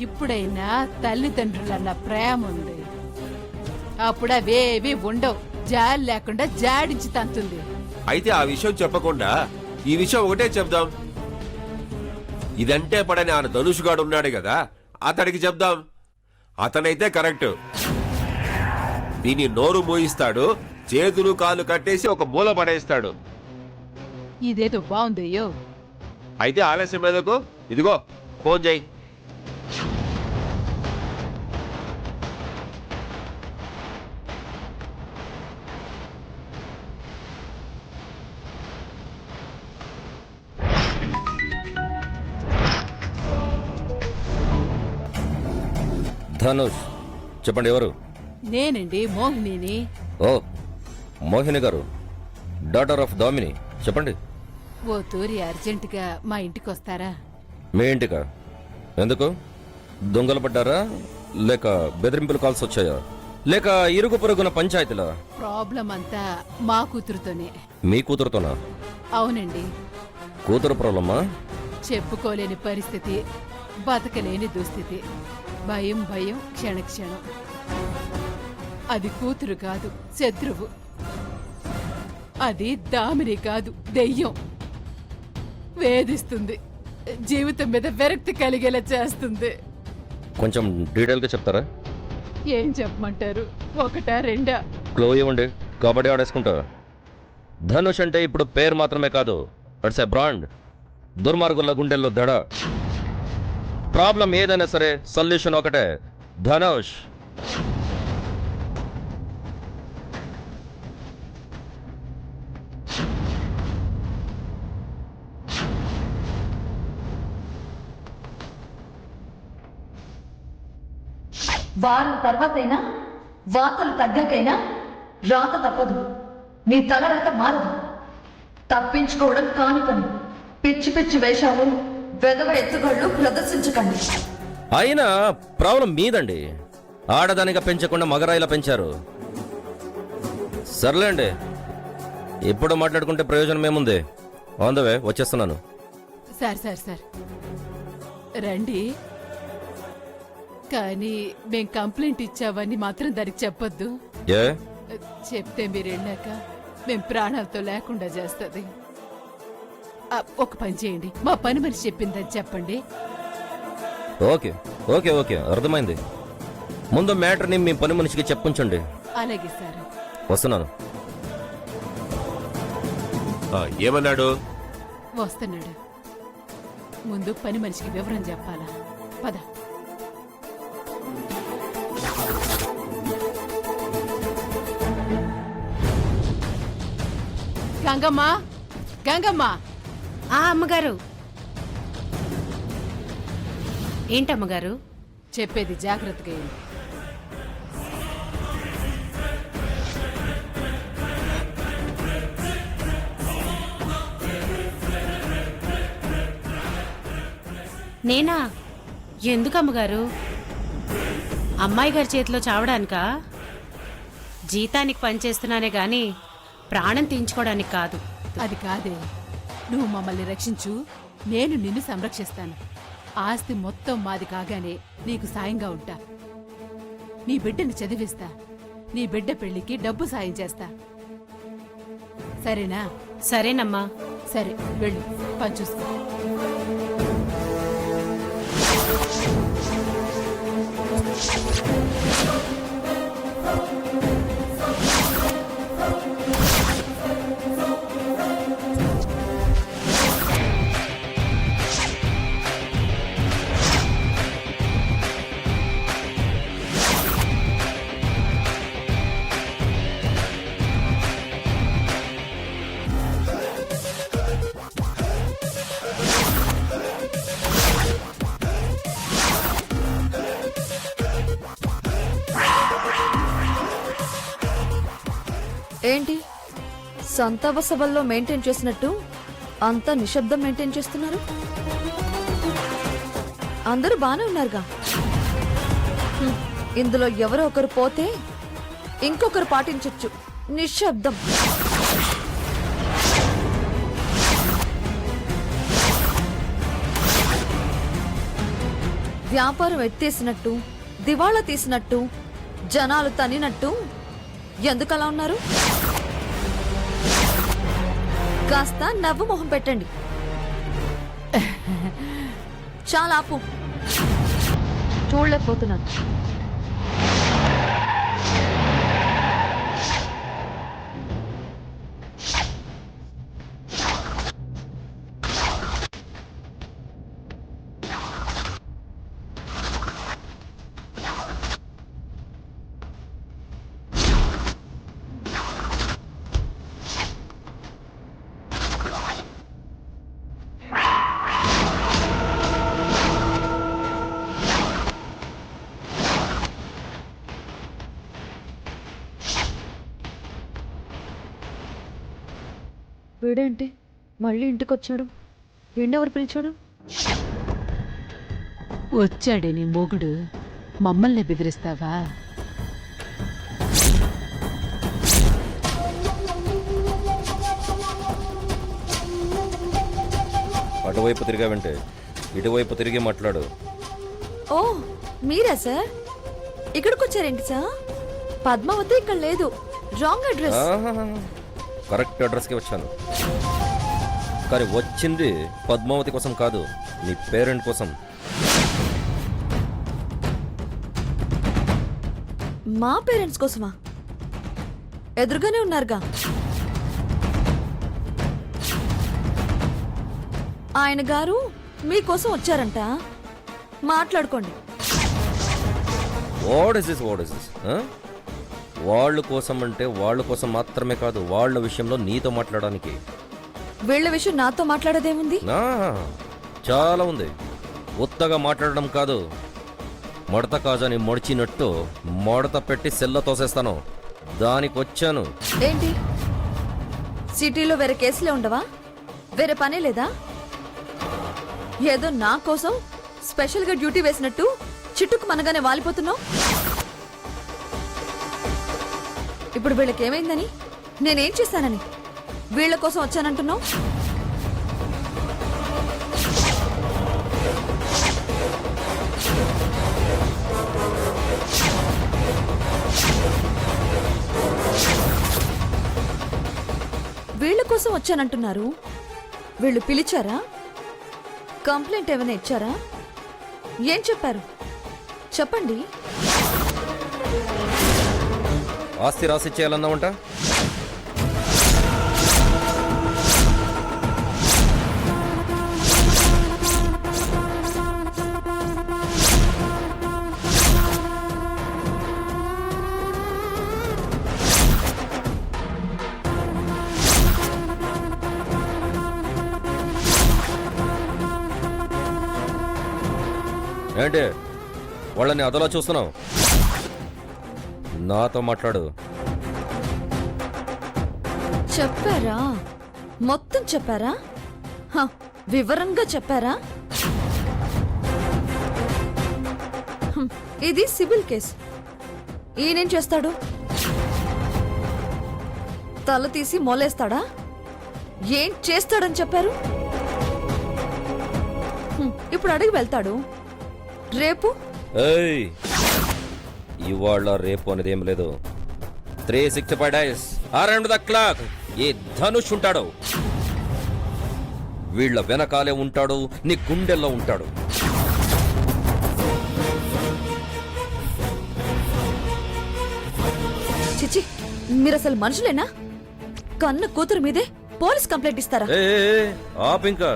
ఇప్పుడైనా తల్లిదండ్రులన్న ప్రేమ ఉంది. అప్పుడు అవేవి ఉండవు. జాలి లేకుండా జాడించి తంతుంది. అయితే ఆ విషయం చెప్పకుండా ఈ విషయం ఒకటే చెప్దాం. ఇదంటే పడని ఆ ధనుషుగాడు ఉన్నాడు కదా, అతడికి చెప్దాం. అతనైతే కరెక్ట్. దీని నోరు మూయిస్తాడు, చేతులు కాళ్ళు కట్టేసి ఒక మూల పడేస్తాడు. ఇదేదో బాగుందయ్యో. అయితే ఆలస్యం మీదకు ఇదిగో ఫోన్ చేయి. ధనుష్, చెప్పండి ఎవరు? నేనండి, మోహినిని. ఓ, మోహిని గారు, డాటర్ ఆఫ్ దామిని. చెప్పండి. ఓ తూరి అర్జెంటుగా మా ఇంటికి వస్తారా? మీ ఇంటికా? ఎందుకు? దొంగలు పడ్డారా, లేక బెదిరింపులు కాల్స్ వచ్చాయా, లేక ఇరుగు పొరుగున పంచాయతీలా? ప్రాబ్లం అంతా మా కూతురుతోనే. మీ కూతురుతోనా? అవునండి. కూతురు ప్రాబ్లమా? చెప్పుకోలేని పరిస్థితి, బతకలేని దుస్థితి, భయం భయం క్షణక్షణం. అది కూతురు కాదు, శత్రువు. అది దామిని కాదు, దెయ్యం. వేధిస్తుంది, జీవితం మీద విరక్తి కలిగేలా చేస్తుంది. కొంచెం డీటెయిల్గా చెప్తారా? ఏం చెప్పమంటారు? ఒకటా రెండా? క్లో ఇవ్వండి, కబడ్డీ ఆడేసుకుంటా. ధనుష్ అంటే ఇప్పుడు పేరు మాత్రమే కాదు, ఇట్స్ ఎ బ్రాండ్. దుర్మార్గుల గుండెల్లో దడ. ప్రాబ్లం ఏదైనా సరే సొల్యూషన్ ఒకటే, ధనుష్. వారం తర్వాతైనా, వార్తలు తగ్గాకైనా రాత తప్పదు. నీ తలరాత మారదు. తప్పించుకోవడం కాని పని. పిచ్చి పిచ్చి వేషాలు, వెధవ ఎత్తుగళ్ళు ప్రదర్శించకండి. అయినా ప్రాబ్లం మీదండి. ఆడదానిగా పెంచకుండా మగరాయిలా పెంచారు. సర్లేండి, ఇప్పుడు మాట్లాడుకుంటే ప్రయోజనం ఏముంది? ఆన్ ద వే, వచ్చేస్తున్నాను. సార్ సార్ సార్ రండి. కానీ మేం కంప్లైంట్ ఇచ్చావని మాత్రం దానికి చెప్పొద్దు. ఏ? చెప్తే మీరు వెళ్ళాక మేం ప్రాణాలతో లేకుండా చేస్తుంది. ఒక పని చేయండి, మా పని మనిషి చెప్పిందని చెప్పండి. ఓకే ఓకే ఓకే, అర్థమైంది. ముందు మ్యాటర్ని మీ పని మనిషికి చెప్పుంచండి. అలాగే సార్. వస్తున్నాను. ఏమన్నాడు? వస్తున్నాడు. ముందు పని మనిషికి వివరం చెప్పాలా? పద. గంగమ్మ, గంగమ్మ. అమ్మగారు. ఏంటమ్మగారు? చెప్పేది జాగ్రత్తగా ఏంటి? నేనా? ఎందుకు అమ్మగారు? అమ్మాయి గారి చేతిలో చావడానికా? జీతానికి పనిచేస్తున్నానే గాని ప్రాణం తీయించుకోవడానికి కాదు. అది కాదే. నువ్వు మమ్మల్ని రక్షించు, నేను నిన్ను సంరక్షిస్తాను. ఆస్తి మొత్తం మాది కాగానే నీకు సాయంగా ఉంటా. నీ బిడ్డని చదివిస్తా. నీ బిడ్డ పెళ్లికి డబ్బు సాయం చేస్తా. సరేనా? సరేనమ్మా. సరే, వెళ్ళు, పని చూస్తా. ఏంటి సంతాప సభల్లో మెయింటైన్ చేసినట్టు అంతా నిశ్శబ్దం మెయింటైన్ చేస్తున్నారు? అందరూ బానే ఉన్నారుగా. ఇందులో ఎవరో ఒకరు పోతే ఇంకొకరు పాటించొచ్చు నిశ్శబ్దం. వ్యాపారం ఎత్తేసినట్టు దివాళా తీసినట్టు జనాలు తనినట్టు ఎందుకలా ఉన్నారు? కాస్త నవ్వు మొహం పెట్టండి. చాలా ఆపు, చూడలేకపోతున్నాను. వీడేంటి మళ్ళీ ఇంటికి వచ్చాడు? వీణెవరు పిలిచాడు? వచ్చాడే నీ మొగుడు. మమ్మల్ని బెదిరిస్తావా? అటువైపు తిరిగావంటే ఇటువైపు తిరిగి మాట్లాడు. ఓ మీరా సార్? ఇక్కడికి వచ్చారేంటి సార్? పద్మావతి ఇక్కడ లేదు, రాంగ్ అడ్రస్. కరెక్ట్ అడ్రస్కి వచ్చాను, కానీ వచ్చింది పద్మావతి కోసం కాదు, నీ పేరెంట్ కోసం. మా పేరెంట్స్ కోసమా? ఎదురుగానే ఉన్నారుగా. ఆయన గారు మీకోసం వచ్చారంట, మాట్లాడుకోండి. What is this? వాళ్ళ కోసం అంటే వాళ్ళ కోసం మాత్రమే కాదు, వాళ్ళ విషయంలో నీతో మాట్లాడడానికి. వీళ్ళ విషయం నాతో మాట్లాడేదేముంది? చాలా ఉంది. ఉత్తగా మాట్లాడడం కాదు, మడత కాజాని మడిచినట్టు మడత పెట్టి సెల్ల తోసేస్తాను. దానికి వచ్చాను. ఏంటి సిటీలో వేరే కేసులే ఉండవా? వేరే పనే లేదా? ఏదో నా కోసం స్పెషల్గా డ్యూటీ వేసినట్టు చిట్టుకు మనగానే వాలిపోతున్నావు. ఇప్పుడు వీళ్ళకి ఏమైందని, నేనేం చేశానని వీళ్ళ కోసం వచ్చానంటున్నావు? వీళ్ళ కోసం వచ్చానంటున్నారు. వీళ్ళు పిలిచారా? కంప్లైంట్ ఏమైనా ఇచ్చారా? ఏం చెప్పారు చెప్పండి. ఆస్తి రాసి చేయాలన్నావంట. ఏంటి వాళ్ళని అదలా చూస్తున్నావు? నాతో మాట్లాడు. చెప్పారా? మొత్తం చెప్పారా? వివరంగా చెప్పారా? ఇది సివిల్ కేస్. ఈయనేం చేస్తాడు? తల తీసి మొలేస్తాడా? ఏం చేస్తాడని చెప్పారు? ఇప్పుడు అడిగి వెళ్తాడు. రేపు ఇవాళ రేపు అనేది ఏం లేదు. 365 days అరౌండ్ ద క్లాక్ ఏ ధనుష్ ఉంటాడు, వీళ్ళ వెనకాలే ఉంటాడు, నీ గుండెల్లో ఉంటాడు. చిచి, మీరు అసలు మనుషులేనా? కన్న కూతురు మీదే పోలీస్ కంప్లైంట్ ఇస్తారా? ఆపింకా.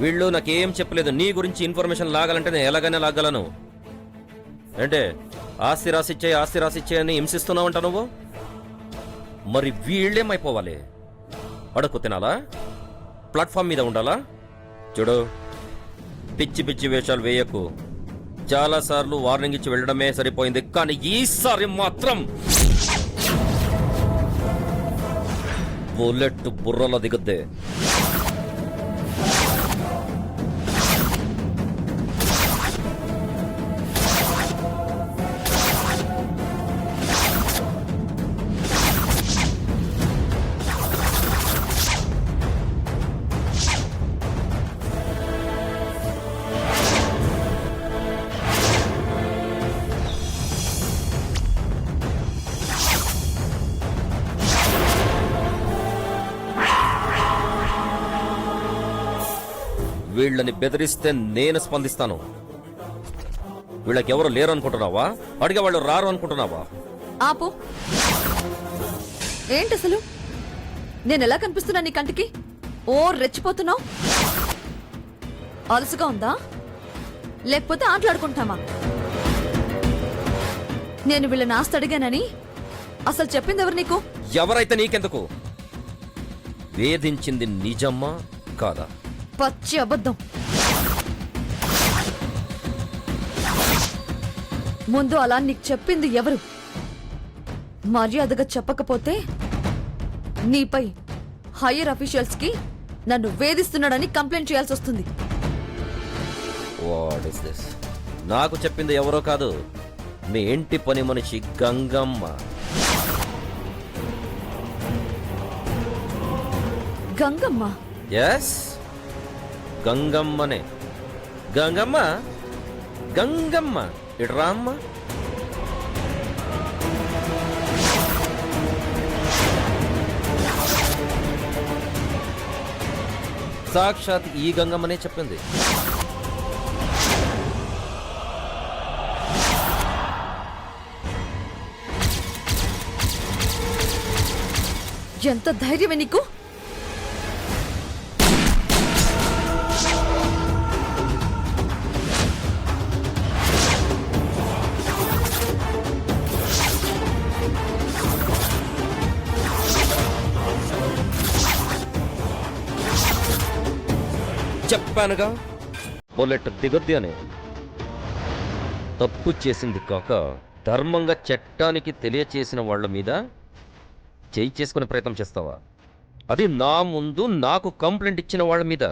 వీళ్ళు నాకేం చెప్పలేదు. నీ గురించి ఇన్ఫర్మేషన్ లాగాలంటే నేను ఎలాగైనా లాగలను. అంటే ఆస్తి రాసిచ్చే అని హింసిస్తున్నావంట నువ్వు. మరి వీళ్ళేమైపోవాలి? అడుక్కు తినాలా? ప్లాట్ఫామ్ మీద ఉండాలా? చూడు, పిచ్చి పిచ్చి వేషాలు వేయకు. చాలా సార్లు వార్నింగ్ ఇచ్చి వెళ్ళడమే సరిపోయింది, కానీ ఈసారి మాత్రం బుల్లెట్ బుర్రలో దిగుద్దే. వీళ్ళని బెదిరిస్తే నేను స్పందిస్తాను. వీళ్ళకి ఎవరు లేరు అనుకుంటున్నావా? అడిగే వాళ్ళు రారు అనుకుంటున్నావా? ఆపు. ఏంటి అసలు నేను ఎలా కనిపిస్తున్నా నీ కంటికి? ఓ రెచ్చిపోతున్నావు. అలసుగా ఉందా లేకపోతే ఆటలాడుకుంటామా? నేను వీళ్ళని ఆస్తి అడిగానని అసలు చెప్పింది ఎవరు నీకు? ఎవరైతే నీకెందుకు? వేధించింది నిజమ్మా కాదా? పచ్చి అబద్ధం. ముందు అలా నీకు చెప్పింది ఎవరు? మర్యాదగా చెప్పకపోతే నీపై హైయర్ అఫీషియల్స్ కి నన్ను వేధిస్తున్నాడని కంప్లైంట్ చేయాల్సి వస్తుంది. What is this? నాకు చెప్పింది ఎవరో కాదు, మీ ఇంటి పని మనిషి గంగమ్మ. గంగమ్మ? ఎస్, గంగమ్మనే. గంగమ్మ, గంగమ్మ ఇటు రామ్మ. సాక్షాత్ ఈ గంగమ్మనే చెప్పింది. ఎంత ధైర్యమే నీకు? చెప్పానుగా, బుల్లెట్ దిగొద్ది అని. తప్పు చేసింది కాక ధర్మంగా చట్టానికి తెలియచేసిన వాళ్ళ మీద చేయి చేసుకునే ప్రయత్నం చేస్తావా? అది నా ముందు నాకు కంప్లైంట్ ఇచ్చిన వాళ్ళ మీద.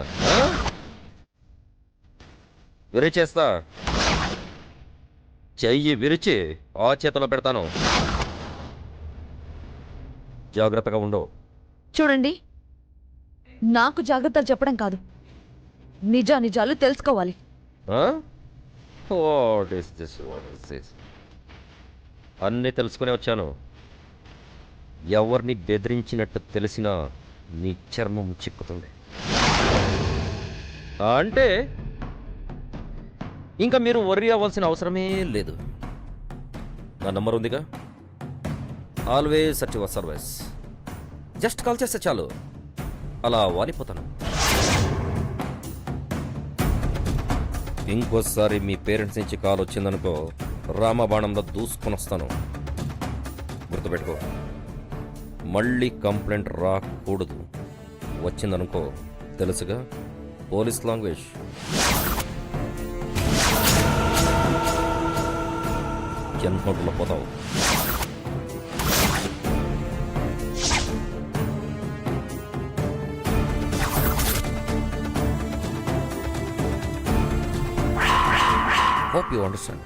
విరిచేస్తా. చెయ్యి విరిచి ఆ చేతిలో పెడతాను. జాగ్రత్తగా ఉండు. చూడండి, నాకు జాగ్రత్తలు చెప్పడం కాదు, నిజాలు తెలుసుకోవాలి. అన్నీ తెలుసుకునే వచ్చాను. ఎవరిని బెదిరించినట్టు తెలిసినా నీ చర్మం చిక్కుతుంది. అంటే ఇంకా మీరు వర్రీ అవ్వాల్సిన అవసరమే లేదు. నా నంబర్ ఉందిగా, always at your service. Just call చేస్తే చాలు, అలా వాలిపోతాను. ఇంకోసారి మీ పేరెంట్స్ నుంచి కాల్ వచ్చిందనుకో, రామబాణంలో దూసుకొని వస్తాను. గుర్తుపెట్టుకో, మళ్ళీ కంప్లైంట్ రాకూడదు. వచ్చిందనుకో, తెలుసుగా పోలీస్ లాంగ్వేజ్. జన్మలో పోతావు. Hope you understand.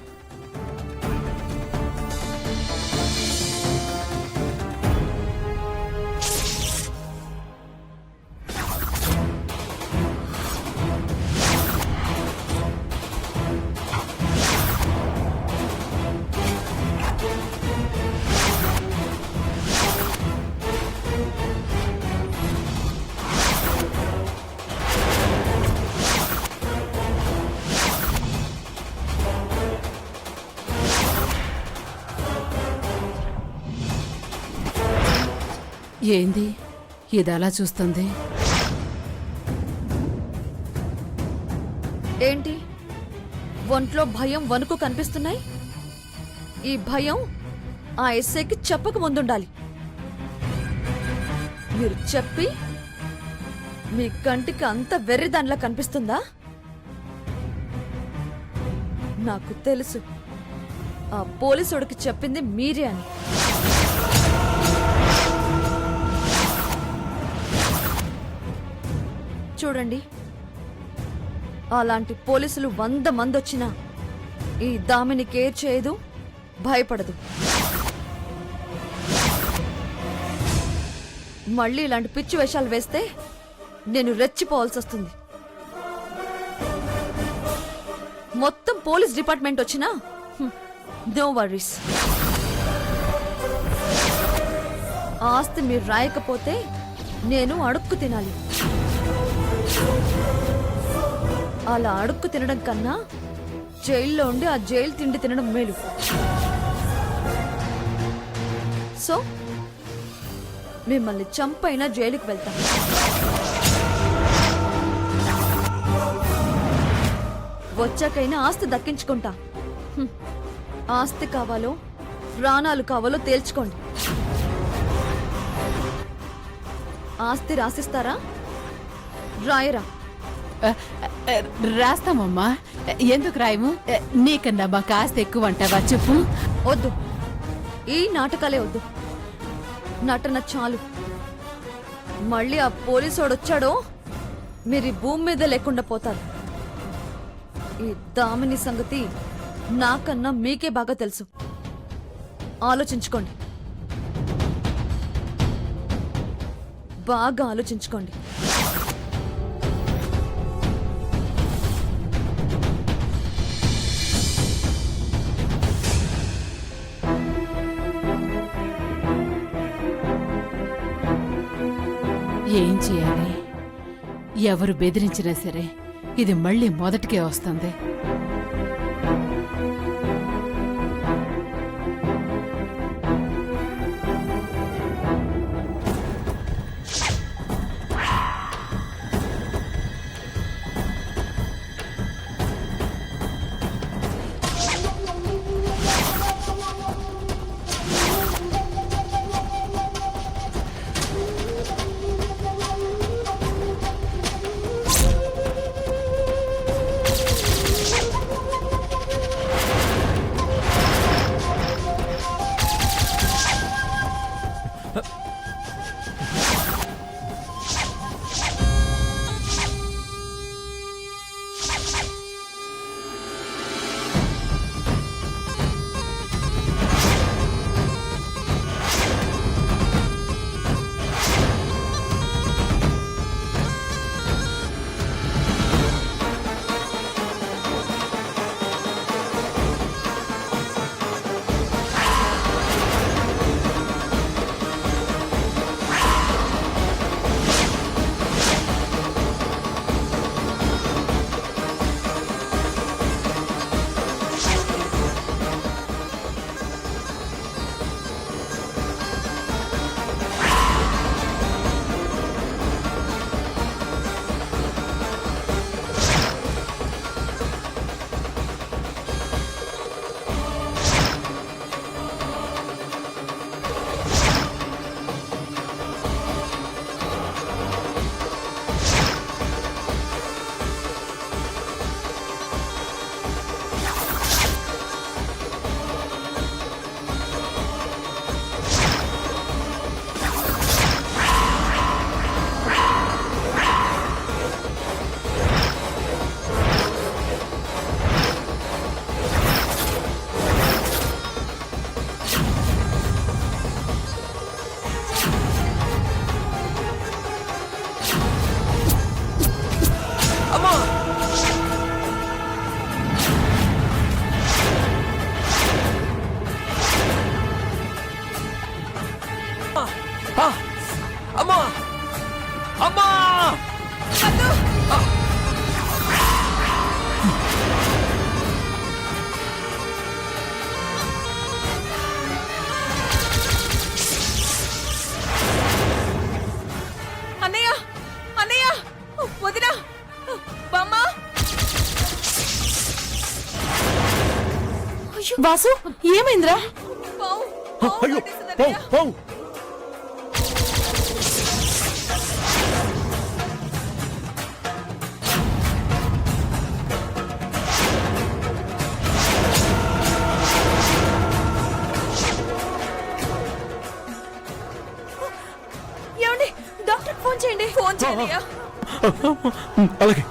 ఏంది ఇది అలా చూస్తుంది? ఏంటి ఒంట్లో భయం వణుకు కనిపిస్తున్నాయి? ఈ భయం ఆ ఎస్ఐకి చెప్పక ముందుండాలి. మీరు చెప్పి మీ కంటికి అంత వెర్రిదానిలా కనిపిస్తుందా? నాకు తెలుసు ఆ పోలీసుడికి చెప్పింది మీరే అని. చూడండి, అలాంటి పోలీసులు 100 మంది వచ్చినా ఈ దామిని కేర్ చేయదు, భయపడదు. మళ్ళీ ఇలాంటి పిచ్చి వేషాలు వేస్తే నేను రెచ్చిపోవాల్సి వస్తుంది. మొత్తం పోలీస్ డిపార్ట్మెంట్ వచ్చినా నో వరీస్. ఆస్తి మీరు రాయకపోతే నేను అడుక్కు తినాలి. అలా అడుక్కు తినడం కన్నా జైల్లో ఉండి ఆ జైలు తిండి తినడం మేలు. సో మిమ్మల్ని చంపైనా జైలుకి వెళ్తాం. వచ్చాకైనా ఆస్తి దక్కించుకుంటా. ఆస్తి కావాలో ప్రాణాలు కావాలో తేల్చుకోండి. ఆస్తి రాసిస్తారా రాయరా? రాస్తామమ్మా. ఎందుకు రాయము? నీకన్నా మా కాస్త ఎక్కువ అంటావా చెప్పు. వద్దు, ఈ నాటకాలే వద్దు. నటన చాలు. మళ్ళీ ఆ పోలీసోడు వచ్చాడో మీరు ఈ భూమి మీద లేకుండా పోతారు. ఈ దామిని సంగతి నాకన్నా మీకే బాగా తెలుసు. ఆలోచించుకోండి, బాగా ఆలోచించుకోండి. ఏం చేయాలి? ఎవరు బెదిరించినా సరే ఇది మళ్ళీ మొదటికే వస్తుంది. అమ్మా అమ్మా అన్నయ్య, అన్నయ్య, వదినా, బామ్మ. వాసు ఏమైందిరా? పావు, పావు పట్టేసింది అన్నయ్య. ఏమండి, డాక్టర్ ఫోన్ చేయండి. ఫోన్ చేయండి. అలాగే